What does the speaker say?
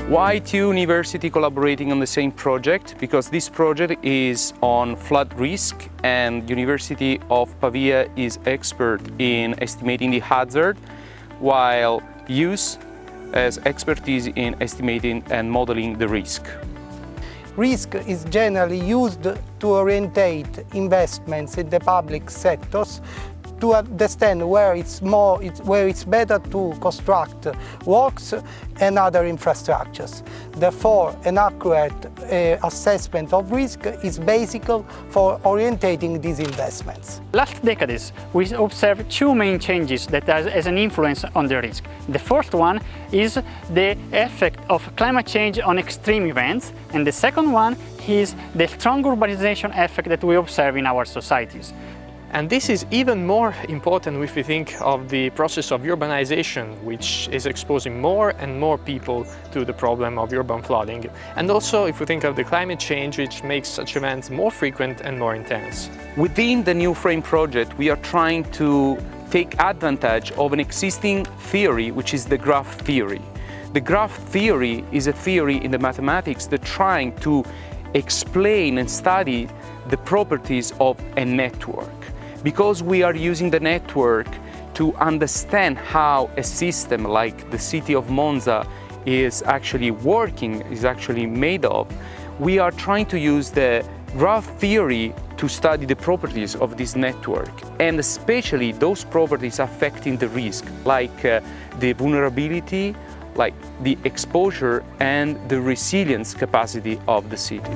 Why two universities collaborating on the same project? Because this project is on flood risk and University of Pavia is expert in estimating the hazard, while USS has expertise in estimating and modeling the risk. Risk is generally used to orientate investments in the public sectors to understand where it's better to construct works and other infrastructures. Therefore, an accurate assessment of risk is basic for orientating these investments. Last decades, we observed two main changes that has an influence on the risk. The first one is the effect of climate change on extreme events, and the second one is the strong urbanization effect that we observe in our societies. And this is even more important if we think of the process of urbanization, which is exposing more and more people to the problem of urban flooding. And also if we think of the climate change, which makes such events more frequent and more intense. Within the New Frame project, we are trying to take advantage of an existing theory, which is the graph theory. The graph theory is a theory in the mathematics that trying to explain and study the properties of a network. Because we are using the network to understand how a system like the city of Monza is actually working, is actually made of, we are trying to use the graph theory to study the properties of this network, and especially those properties affecting the risk, like the vulnerability, like the exposure and the resilience capacity of the city.